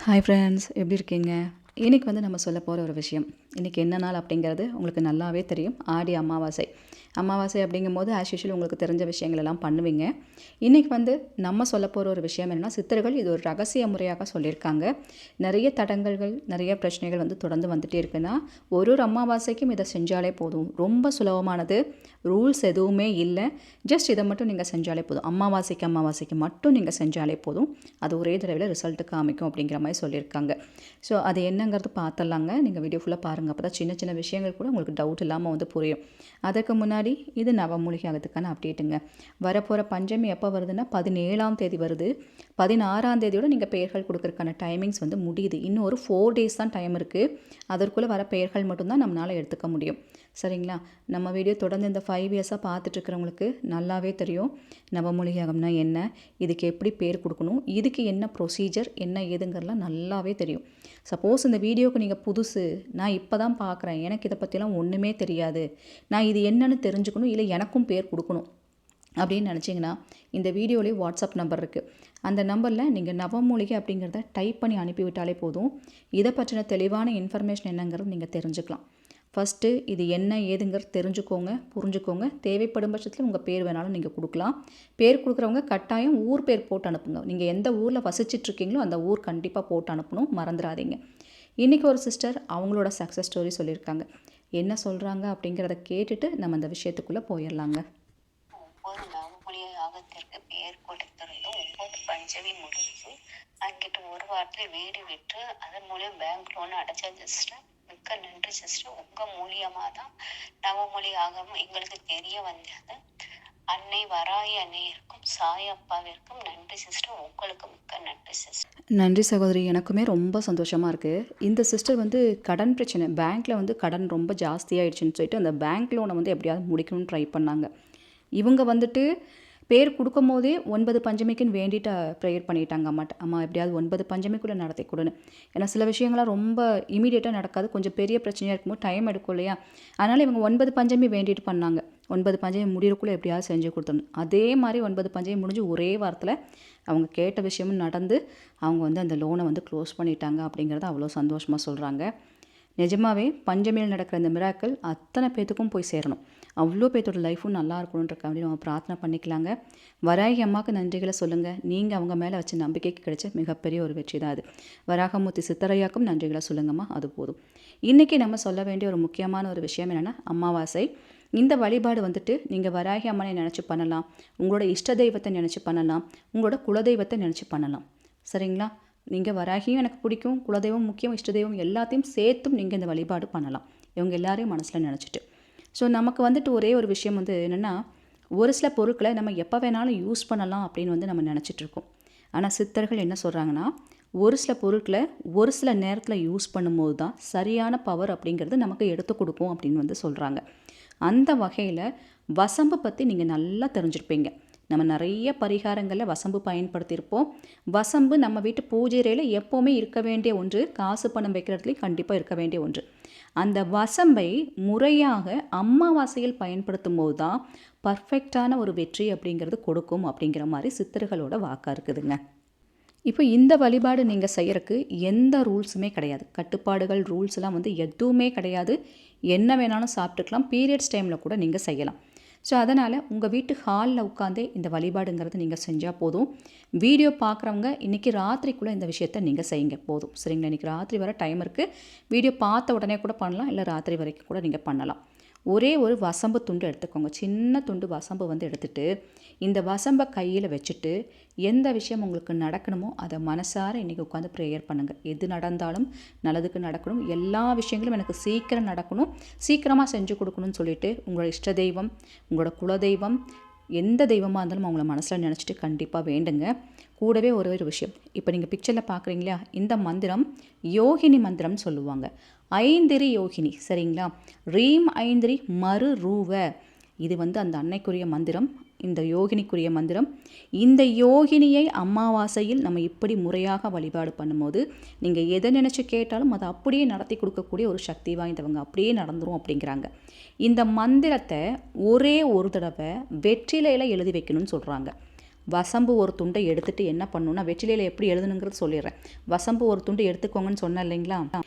Hi friends, எப்படி இருக்கீங்க? இன்னைக்கு நம்ம சொல்ல போகிற ஒரு விஷயம், இன்றைக்கி என்ன நாள் அப்படிங்கிறது உங்களுக்கு நல்லாவே தெரியும். ஆடி அமாவாசை. அமாவாசை அப்படிங்கும்போது ஆஸ் யூஷுவல் உங்களுக்கு தெரிஞ்ச விஷயங்கள் எல்லாம் பண்ணுவீங்க. இன்றைக்கி நம்ம சொல்ல போகிற ஒரு விஷயம் என்னென்னா, சித்தர்கள் இது ஒரு ரகசிய முறையாக சொல்லியிருக்காங்க. நிறைய தடங்கல்கள், நிறைய பிரச்சனைகள் தொடர்ந்து வந்துகிட்டே இருக்குன்னா, ஒரு ஒரு அமாவாசைக்கும் இதை செஞ்சாலே போதும். ரொம்ப சுலபமானது, ரூல்ஸ் எதுவுமே இல்லை. ஜஸ்ட் இதை மட்டும் நீங்கள் செஞ்சாலே போதும். அமாவாசைக்கு மட்டும் நீங்கள் செஞ்சாலே போதும். அது ஒரே தடவையில் ரிசல்ட்டு காமிக்கும் அப்படிங்கிற மாதிரி சொல்லியிருக்காங்க. ஸோ அது என்னங்கிறது பார்த்துடலாங்க. நீங்கள் வீடியோ ஃபுல்லாக பாருங்கள். அப்போ தான் சின்ன சின்ன விஷயங்கள் கூட உங்களுக்கு டவுட் இல்லாமல் புரியும். அதற்கு முன்னாடி இது நவமூலிகை ஆகிறதுக்கான அப்டேட்டுங்க. வரப்போகிற பஞ்சமி எப்போ வருதுன்னா 17ஆம் தேதி வருது. 16ஆம் தேதியோட நீங்கள் பெயர்கள் கொடுக்குறதுக்கான டைமிங்ஸ் முடியுது. இன்னும் ஒரு 4 டேஸ் தான் டைம் இருக்குது. அதற்குள்ளே வர பெயர்கள் மட்டும்தான் நம்மளால் எடுத்துக்க முடியும். சரிங்களா? நம்ம வீடியோ தொடர்ந்து இந்த 5 இயர்ஸாக பார்த்துட்ருக்கிறவங்களுக்கு நல்லாவே தெரியும் நவமூலிகைனா என்ன, இதுக்கு எப்படி பேர் கொடுக்கணும், இதுக்கு என்ன ப்ரொசீஜர், என்ன ஏதுங்கிறதுலாம் நல்லாவே தெரியும். சப்போஸ் இந்த வீடியோவுக்கு நீங்கள் புதுசு, நான் இப்போ தான் பார்க்குறேன், எனக்கு இதை பற்றிலாம் ஒன்றுமே தெரியாது, நான் இது என்னன்னு தெரிஞ்சுக்கணும், இல்லை எனக்கும் பேர் கொடுக்கணும் அப்படின்னு நினச்சிங்கன்னா, இந்த வீடியோலேயே வாட்ஸ்அப் நம்பர் இருக்குது. அந்த நம்பரில் நீங்கள் நவமூலிகை அப்படிங்கிறத டைப் பண்ணி அனுப்பிவிட்டாலே போதும். இதை பற்றின தெளிவான இன்ஃபர்மேஷன் என்னங்கிறது நீங்கள் தெரிஞ்சுக்கலாம். ஃபஸ்ட்டு இது என்ன ஏதுங்கிறது தெரிஞ்சுக்கோங்க, புரிஞ்சுக்கோங்க. தேவைப்படும் பட்சத்தில் உங்கள் பேர் வேணாலும் நீங்கள் கொடுக்கலாம். பேர் கொடுக்குறவங்க கட்டாயம் ஊர் பேர் போட்டு அனுப்புங்க. நீங்கள் எந்த ஊரில் வசிச்சிட்ருக்கீங்களோ அந்த ஊர் கண்டிப்பாக போட்டு அனுப்பணும், மறந்துடாதீங்க. இன்றைக்கி ஒரு சிஸ்டர் அவங்களோட சக்ஸஸ் ஸ்டோரி சொல்லியிருக்காங்க. என்ன சொல்கிறாங்க அப்படிங்கிறத கேட்டுட்டு நம்ம அந்த விஷயத்துக்குள்ளே போயிடலாங்க. ஒவ்வொரு நவமொழி யாகத்திற்கு பெயர் கொடுத்திருந்தோம். 9 பஞ்சமி முடிஞ்சு அங்கிட்டு ஒரு வாரத்தில் வீடு விட்டு அதன் மூலியம் பேங்க் லோன் அடைச்ச சிஸ்டர். மிக்க நன்றி சிஸ்டர். உங்க மூலியமா தான் நவமொழி யாகம் எங்களுக்கு தெரிய வந்தது. அன்னை வராயி அன்னையருக்கும் சாய் அப்பாவிற்கும் நன்றி சிஸ்டர். உங்களுக்கு மிக்க நன்றி சிஸ்டர். நன்றி சகோதரி. எனக்குமே ரொம்ப சந்தோஷமாக இருக்குது. இந்த சிஸ்டர் கடன் பிரச்சனை, பேங்க்கில் கடன் ரொம்ப ஜாஸ்தியாகிடுச்சுன்னு சொல்லிட்டு அந்த பேங்க் லோனை எப்படியாவது முடிக்கணும்னு ட்ரை பண்ணாங்க. இவங்க பேர் கொடுக்கும் போதே 9 பஞ்சமிக்குன்னு வேண்டிட்டு ப்ரேயர் பண்ணிட்டாங்க அம்மாட்ட. அம்மா எப்படியாவது 9 பஞ்சமிக்குள்ளே நடத்தி கொடுன்னு. ஏன்னா சில விஷயங்கள்லாம் ரொம்ப இமீடியட்டாக நடக்காது, கொஞ்சம் பெரிய பிரச்சனையாக இருக்கும்போது டைம் எடுக்கும் இல்லையா? அதனால் இவங்க 9 பஞ்சமி வேண்டிட்டு பண்ணாங்க. 9 பஞ்சமி முடிகிறக்குள்ளே எப்படியாவது செஞ்சு கொடுத்தோம். அதே மாதிரி 9 பஞ்சமி முடிஞ்சு ஒரே வாரத்தில் அவங்க கேட்ட விஷயமும் நடந்து அவங்க அந்த லோனை க்ளோஸ் பண்ணிட்டாங்க அப்படிங்கிறத அவ்வளோ சந்தோஷமாக சொல்கிறாங்க. நிஜமாகவே பஞ்சமியில் நடக்கிற இந்த மிராக்கள் அத்தனை பேத்துக்கும் போய் சேரணும். அவ்வளோ பேர்த்தோட லைஃப்பும் நல்லா இருக்கணுன்றக்க அப்படி நம்ம பிரார்த்தனை பண்ணிக்கலாங்க. வராகி அம்மாவுக்கு நன்றிகளை சொல்லுங்கள். நீங்கள் அவங்க மேலே வச்ச நம்பிக்கைக்கு கிடைச்ச மிகப்பெரிய ஒரு வெற்றி தான் அது. வராகமூர்த்தி சித்தரையாக்கும் நன்றிகளை சொல்லுங்கம்மா, அது போதும். இன்றைக்கி நம்ம சொல்ல வேண்டிய ஒரு முக்கியமான ஒரு விஷயம் என்னென்னா, அமாவாசை. இந்த வழிபாடு நீங்கள் வராகி அம்மனை நினச்சி பண்ணலாம், உங்களோட இஷ்ட தெய்வத்தை நினச்சி பண்ணலாம், உங்களோட குலதெய்வத்தை நினச்சி பண்ணலாம். சரிங்களா? நீங்கள் வராகியும் எனக்கு பிடிக்கும், குலதெய்வம் முக்கியம், இஷ்ட தெய்வம் எல்லாத்தையும் சேர்த்தும் நீங்கள் இந்த வழிபாடு பண்ணலாம், இவங்க எல்லாரையும் மனசில் நினச்சிட்டு. ஸோ நமக்கு ஒரே ஒரு விஷயம் என்னென்னா, ஒரு சில பொருட்களை நம்ம எப்போ வேணாலும் யூஸ் பண்ணலாம் அப்படின்னு நம்ம நினச்சிட்ருக்கோம். ஆனால் சித்தர்கள் என்ன சொல்கிறாங்கன்னா, ஒரு சில பொருட்களை ஒரு சில நேரத்தில் யூஸ் பண்ணும்போது தான் சரியான பவர் அப்படிங்கிறது நமக்கு எடுத்து கொடுக்கும் அப்படின்னு சொல்கிறாங்க. அந்த வகையில் வசம்பு பற்றி நீங்கள் நல்லா தெரிஞ்சிருப்பீங்க. நம்ம நிறைய பரிகாரங்களில் வசம்பு பயன்படுத்தியிருப்போம். வசம்பு நம்ம வீட்டு பூஜையில் எப்போவுமே இருக்க வேண்டிய ஒன்று, காசு பணம் வைக்கிறதுலையும் கண்டிப்பாக இருக்க வேண்டிய ஒன்று. அந்த வசம்பை முறையாக அமாவாசையில் பயன்படுத்தும் போது தான் பர்ஃபெக்டான ஒரு வெற்றி அப்படிங்கிறது கொடுக்கும் அப்படிங்கிற மாதிரி சித்தர்களோட வாக்காக இருக்குதுங்க. இப்போ இந்த வழிபாடு நீங்கள் செய்கிறதுக்கு எந்த ரூல்ஸுமே கிடையாது. கட்டுப்பாடுகள், ரூல்ஸ்லாம் எதுவுமே கிடையாது. என்ன வேணாலும் சாப்பிட்டுக்கலாம். பீரியட்ஸ் டைமில் கூட நீங்கள் செய்யலாம். ஸோ அதனால் உங்கள் வீட்டு ஹாலில் உட்காந்தே இந்த வழிபாடுங்கிறது நீங்கள் செஞ்சால் போதும். வீடியோ பார்க்குறவங்க இன்றைக்கி ராத்திரிக்குள்ளே இந்த விஷயத்தை நீங்கள் செய்யுங்க போதும். சரிங்களா? இன்றைக்கி ராத்திரி வர டைம் இருக்குது. வீடியோ பார்த்த உடனே கூட பண்ணலாம், இல்லை ராத்திரி வரைக்கும் கூட நீங்கள் பண்ணலாம். ஒரே ஒரு வசம்பு துண்டு எடுத்துக்கோங்க. சின்ன துண்டு வசம்பு எடுத்துகிட்டு இந்த வசம்பை கையில் வச்சுட்டு எந்த விஷயம் உங்களுக்கு நடக்கணுமோ அதை மனசார இன்றைக்கி உட்காந்து ப்ரேயர் பண்ணுங்கள். எது நடந்தாலும் நல்லதுக்கு நடக்கணும், எல்லா விஷயங்களும் எனக்கு சீக்கிரம் நடக்கணும், சீக்கிரமாக செஞ்சு கொடுக்கணும்னு சொல்லிவிட்டு உங்களோட இஷ்ட தெய்வம், உங்களோட குலதெய்வம், எந்த தெய்வமாக இருந்தாலும் அவங்கள மனசில் நினச்சிட்டு கண்டிப்பாக வேண்டுங்க. கூடவே ஒரு விஷயம், இப்போ நீங்கள் பிக்சரில் பார்க்குறீங்களா, இந்த மந்திரம் யோகினி மந்திரம்னு சொல்லுவாங்க. ஐந்திரி யோகினி. சரிங்களா? ரீம் ஐந்திரி மறு ரூவ. இது அந்த அன்னைக்குரிய மந்திரம், இந்த யோகினிக்குரிய மந்திரம். இந்த யோகினியை அமாவாசையில் நம்ம இப்படி முறையாக வழிபாடு பண்ணும்போது நீங்கள் எதை நினச்சி கேட்டாலும் அதை அப்படியே நடத்தி கொடுக்கக்கூடிய ஒரு சக்தி வாய்ந்தவங்க, அப்படியே நடந்துரும் அப்படிங்கிறாங்க. இந்த மந்திரத்தை ஒரே ஒரு தடவை வெற்றிலையில் எழுதி வைக்கணும்னு சொல்கிறாங்க. வசம்பு ஒரு துண்டை எடுத்துகிட்டு என்ன பண்ணணும்னா, வெற்றிலையில் எப்படி எழுதணுங்கிறது சொல்லிடுறேன். வசம்பு ஒரு துண்டு எடுத்துக்கோங்கன்னு சொன்னேன் இல்லைங்களா?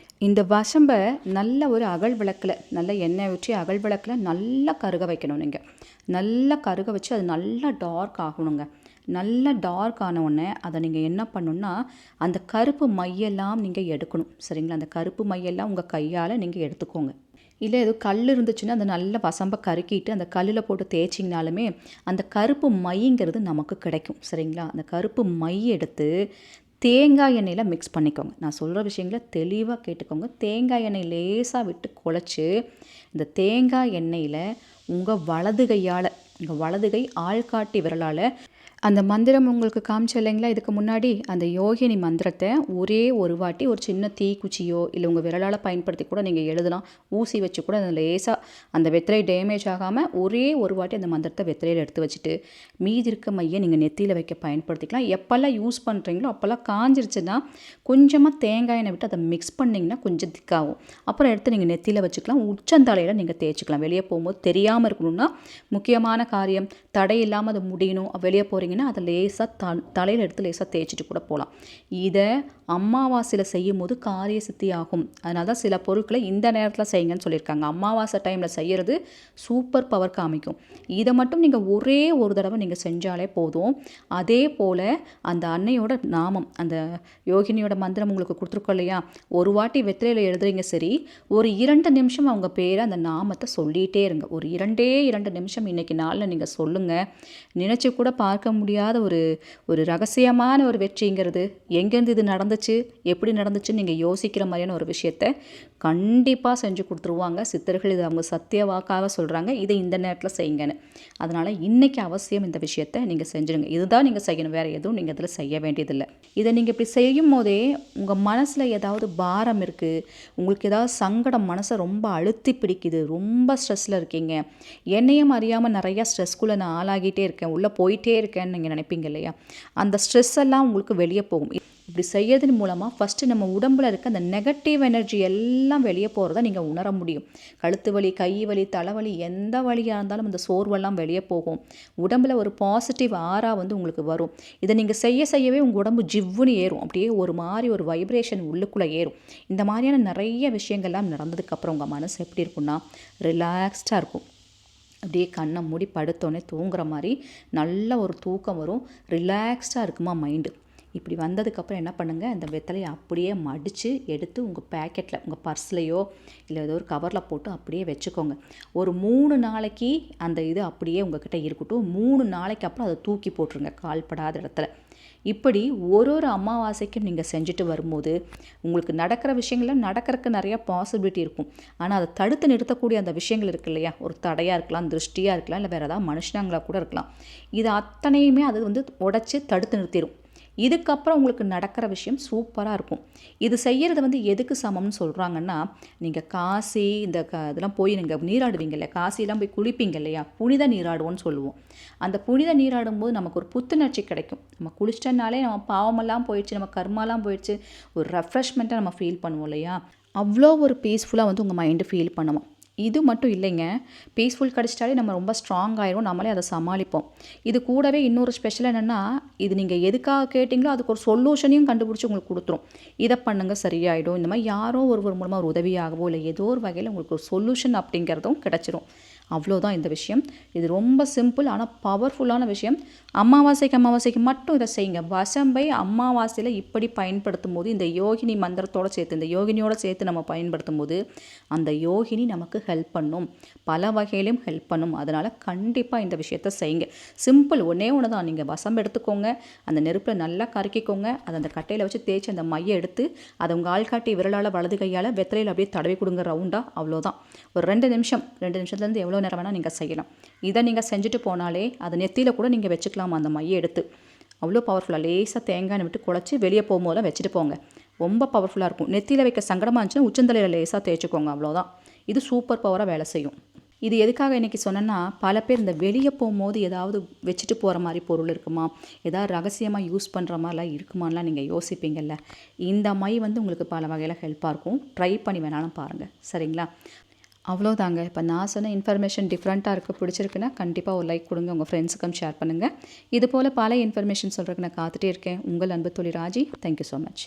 இந்த வசம்பை நல்ல ஒரு அகல் விளக்கில், நல்ல எண்ணெய் ஊற்றி அகல் விளக்கில் நல்லா கருக வைக்கணும். நீங்கள் நல்லா கருக வச்சு அது நல்லா டார்க் ஆகணுங்க. நல்லா டார்க் ஆன உடனே அதை நீங்கள் என்ன பண்ணணுன்னா, அந்த கருப்பு மையெல்லாம் நீங்கள் எடுக்கணும். சரிங்களா? அந்த கருப்பு மையெல்லாம் உங்கள் கையால் நீங்கள் எடுத்துக்கோங்க. இல்லை ஏதோ கல் இருந்துச்சுன்னா அந்த நல்ல வசம்பை கருக்கிட்டு அந்த கல்லில் போட்டு தேய்ச்சிங்கனாலுமே அந்த கருப்பு மைங்கிறது நமக்கு கிடைக்கும். சரிங்களா? அந்த கருப்பு மை எடுத்து தேங்காய் எண்ணெயில் மிக்ஸ் பண்ணிக்கோங்க. நான் சொல்கிற விஷயங்களை தெளிவாக கேட்டுக்கோங்க. தேங்காய் எண்ணெய் லேசாக விட்டு குழச்சி இந்த தேங்காய் எண்ணெயில் உங்கள் வலது கையால், உங்கள் வலது கை ஆள்காட்டி விரலால் அந்த மந்திரம் உங்களுக்கு காமிச்சேன் இல்லைங்களா இதுக்கு முன்னாடி, அந்த யோகினி மந்திரத்தை ஒரே ஒரு வாட்டி ஒரு சின்ன தீக்குச்சியோ இல்லை உங்கள் விரலால் பயன்படுத்தி கூட நீங்கள் எழுதலாம். ஊசி வச்சு கூட அந்த லேசாக அந்த வெத்திலை டேமேஜ் ஆகாமல் ஒரே ஒரு வாட்டி அந்த மந்திரத்தை வெத்திலையில் எடுத்து வச்சுட்டு மீதி இருக்க மையை நீங்கள் நெத்தியில் வைக்க பயன்படுத்திக்கலாம். எப்போல்லாம் யூஸ் பண்ணுறீங்களோ அப்போல்லாம் காஞ்சிருச்சுன்னா கொஞ்சமாக தேங்காய் எண்ணெய் விட்டு அதை மிக்ஸ் பண்ணிங்கன்னா கொஞ்சம் திக்காகும். அப்புறம் எடுத்து நீங்கள் நெத்தியில் வச்சுக்கலாம். உச்சந்தலையில் நீங்கள் தேய்ச்சிக்கலாம். வெளியே போகும்போது தெரியாமல் இருக்கணும்னா, முக்கியமான காரியம் தடை இல்லாமல் அதை முடியணும், வெளியே போகிறீங்கன்னா அதை லேசாக தலையில் எடுத்து லேசாக தேய்ச்சிட்டு கூட போகலாம். இதை அமாவாசையில் செய்யும் போது காரிய சித்தி ஆகும். அதனால தான் சில பொருட்களை இந்த நேரத்தில் செய்யுங்கன்னு சொல்லியிருக்காங்க. அமாவாசை டைமில் செய்கிறது சூப்பர் பவர் காமிக்கும். இதை மட்டும் நீங்கள் ஒரே ஒரு தடவை நீங்கள் செஞ்சாலே போதும். அதே போல் அந்த அன்னையோட நாமம், அந்த யோகினியோட மந்திரம் உங்களுக்கு கொடுத்துருக்கோம் இல்லையா, ஒரு வாட்டி வெத்திலையில் எழுதுறீங்க சரி, ஒரு 2 நிமிஷம் அவங்க பேரை அந்த நாமத்தை சொல்லிகிட்டே இருங்க. ஒரு 2 நிமிஷம் இன்றைக்கி நாளில் நீங்கள் சொல்லுங்கள். நினச்சி கூட பார்க்க முடியாத ஒரு ரகசியமான ஒரு வெற்றிங்கிறது, எங்கேருந்து இது நடந்துச்சு, எப்படி நடந்துச்சுன்னு நீங்கள் யோசிக்கிற மாதிரியான ஒரு விஷயத்தை கண்டிப்பாக செஞ்சு கொடுத்துருவாங்க சித்தர்கள். இது அவங்க சத்திய வாக்காக சொல்கிறாங்க, இதை இந்த நேரத்தில் செய்யுங்கன்னு. அதனால் இன்றைக்கி அவசியம் இந்த விஷயத்தை நீங்கள் செஞ்சுடுங்க. இதுதான் நீங்கள் செய்யணும், வேறு எதுவும் நீங்கள் இதில் செய்ய வேண்டியதில்லை. இதை நீங்கள் இப்படி செய்யும் போதே உங்கள் மனசில் ஏதாவது பாரம் இருக்குது, உங்களுக்கு ஏதாவது சங்கடம், மனசை ரொம்ப அழுத்தி பிடிக்குது, ரொம்ப ஸ்ட்ரெஸ்ஸில் இருக்கீங்க, என்னையும் அறியாமல் நிறையா ஸ்ட்ரெஸ்க்குள்ளே நான் ஆளாகிட்டே இருக்கேன், உள்ளே போயிட்டே இருக்கேன்னு நீங்கள் நினைப்பீங்க இல்லையா, அந்த ஸ்ட்ரெஸ் எல்லாம் உங்களுக்கு வெளியே போகும். இப்படி செய்யறதன் மூலமாக ஃபஸ்ட்டு நம்ம உடம்பில் இருக்க அந்த நெகட்டிவ் எனர்ஜி எல்லாம் வெளியே போகிறத நீங்கள் உணர முடியும். கழுத்து வலி, கை வலி, தலைவலி, எந்த வலியாக இருந்தாலும் அந்த சோர்வெல்லாம் வெளியே போகும். உடம்பில் ஒரு பாசிட்டிவ் ஆரா வந்து உங்களுக்கு வரும். இதை நீங்கள் செய்யவே உங்கள் உடம்பு ஜிவ்வுன்னு ஏறும். அப்படியே ஒரு மாதிரி ஒரு வைப்ரேஷன் உள்ளுக்குள்ளே ஏறும். இந்த மாதிரியான நிறைய விஷயங்கள்லாம் நடந்ததுக்கப்புறம் உங்கள் மனசு எப்படி இருக்குன்னா, ரிலாக்ஸ்டாக இருக்கும். அப்படியே கண்ணை மூடி படுத்தோடனே தூங்குற மாதிரி நல்ல ஒரு தூக்கம் வரும். ரிலாக்ஸ்டாக இருக்குமா மைண்டு. இப்படி வந்ததுக்கப்புறம் என்ன பண்ணுங்கள், இந்த வெத்தலையை அப்படியே மடித்து எடுத்து உங்கள் பேக்கெட்டில், உங்கள் பர்ஸ்லையோ இல்லை ஏதோ ஒரு கவரில் போட்டு அப்படியே வச்சுக்கோங்க. ஒரு 3 நாளைக்கு அந்த இது அப்படியே உங்கள்கிட்ட இருக்கட்டும். 3 நாளைக்கு அப்புறம் அதை தூக்கி போட்டுருங்க கால்படாத இடத்துல. இப்படி ஒரு அமாவாசைக்கும் நீங்கள் செஞ்சுட்டு வரும்போது உங்களுக்கு நடக்கிற விஷயங்கள்ல நடக்கிறதுக்கு நிறையா பாசிபிலிட்டி இருக்கும். ஆனால் அதை தடுத்து நிறுத்தக்கூடிய அந்த விஷயங்கள் இருக்கு இல்லையா, ஒரு தடையாக இருக்கலாம், திருஷ்டியாக இருக்கலாம், இல்லை வேறு ஏதாவது மனுஷனாங்களாக கூட இருக்கலாம். இது அத்தனையுமே அது வந்து உடச்சி தடுத்து நிறுத்திடும். இதுக்கப்புறம் உங்களுக்கு நடக்கிற விஷயம் சூப்பராக இருக்கும். இது செய்கிறது வந்து எதுக்கு சமம்னு சொல்கிறாங்கன்னா, நீங்கள் காசி இந்த இதெல்லாம் போய் நீங்கள் நீராடுவீங்க இல்லையா, காசிலாம் போய் குளிப்பீங்க இல்லையா, புனித நீராடுவோன்னு சொல்லுவோம். அந்த புனித நீராடும்போது நமக்கு ஒரு புத்துணர்ச்சி கிடைக்கும். நம்ம குளிச்சிட்டனாலே நம்ம பாவமெல்லாம் போயிடுச்சு, நம்ம கர்மாலாம் போயிடுச்சு, ஒரு ரெஃப்ரெஷ்மெண்ட்டாக நம்ம ஃபீல் பண்ணுவோம் இல்லையா, அவ்வளோ ஒரு பீஸ்ஃபுல்லாக வந்து உங்கள் மைண்டு ஃபீல் பண்ணுவோம். இது மட்டும் இல்லைங்க, பீஸ்ஃபுல் கிடச்சிட்டாலே நம்ம ரொம்ப ஸ்ட்ராங் ஆயிரும், நம்மளே அதை சமாளிப்போம். இது கூடவே இன்னொரு ஸ்பெஷல் என்னென்னா, இது நீங்கள் எதுக்காக கேட்டிங்களோ அதுக்கு ஒரு சொல்யூஷனையும் கண்டுபிடிச்சி உங்களுக்கு கொடுத்துரும். இதை பண்ணுங்கள் சரியாயிடும். இந்த மாதிரி யாரோ ஒருவர் மூலமாக ஒரு உதவியாகவோ இல்லை ஏதோ ஒரு வகையில் உங்களுக்கு ஒரு சொல்யூஷன் அப்படிங்கிறதும் கிடச்சிரும். அவ்வளோதான் இந்த விஷயம். இது ரொம்ப சிம்பிள் ஆனால் பவர்ஃபுல்லான விஷயம். அமாவாசைக்கு மட்டும் இதை செய்யுங்க. வசம்பை அமாவாசையில் இப்படி பயன்படுத்தும் போது, இந்த யோகினி மந்திரத்தோடு சேர்த்து, இந்த யோகினியோடு சேர்த்து நம்ம பயன்படுத்தும் போது அந்த யோகினி நமக்கு ஹெல்ப் பண்ணும், பல வகையிலும் ஹெல்ப் பண்ணும். அதனால் கண்டிப்பாக இந்த விஷயத்த செய்யுங்க. சிம்பிள், ஒன்றே ஒன்று தான். நீங்கள் வசம்பு எடுத்துக்கோங்க, அந்த நெருப்பில் நல்லா கருக்கிக்கோங்க, அதை அந்த கட்டையில் வச்சு தேய்ச்சி அந்த மையை எடுத்து அதை உங்கள் ஆள்காட்டி விரலால் வலது கையால் வெத்தலையில் அப்படியே தடவி கொடுங்க ரவுண்டாக. அவ்வளோதான். ஒரு 2 நிமிஷத்துலேருந்து எவ்வளோ நேரம் வேணால் நீங்கள் செய்யலாம். இதை நீங்கள் செஞ்சுட்டு போனாலே அதை நெத்தியில் கூட நீங்கள் வச்சுக்கலாம். அந்த மையை எடுத்து அவ்வளோ பவர்ஃபுல்லாக லேசாக தேங்காய் விட்டு குழச்சி வெளியே போகும்போதெல்லாம் வச்சுட்டு போங்க. ரொம்ப பவர்ஃபுல்லாக இருக்கும். நெத்தியில் வைக்க சங்கடமாக இருந்துச்சுன்னா உச்சந்தலையில் லேசாக தேய்ச்சிக்கோங்க. அவ்வளோதான். இது சூப்பர் பவராக வேலை செய்யும். இது எதுக்காக இன்றைக்கி சொன்னேன்னா, பல பேர் இந்த வெளியே போகும்போது ஏதாவது வச்சுட்டு போகிற மாதிரி பொருள் இருக்குமா, ஏதாவது ரகசியமாக யூஸ் பண்ணுற மாதிரிலாம் இருக்குமாலாம் நீங்கள் யோசிப்பீங்கள்ல. இந்த மை வந்து உங்களுக்கு பல வகையில் ஹெல்ப்பாக இருக்கும். ட்ரை பண்ணி வேணாலும் பாருங்கள். சரிங்களா? அவ்வளோதாங்க. இப்போ நான் சொன்ன இன்ஃபர்மேஷன் டிஃப்ரெண்ட்டாக இருக்குது, பிடிச்சிருக்குன்னா கண்டிப்பாக ஒரு லைக் கொடுங்க, உங்கள் ஃப்ரெண்ட்ஸுக்கும் ஷேர் பண்ணுங்கள். இது போல் பல இன்ஃபர்மேஷன் சொல்கிறதுக்கு நான் காத்துட்டே இருக்கேன். உங்கள் அன்பு தோழி ராஜி. Thank you so much.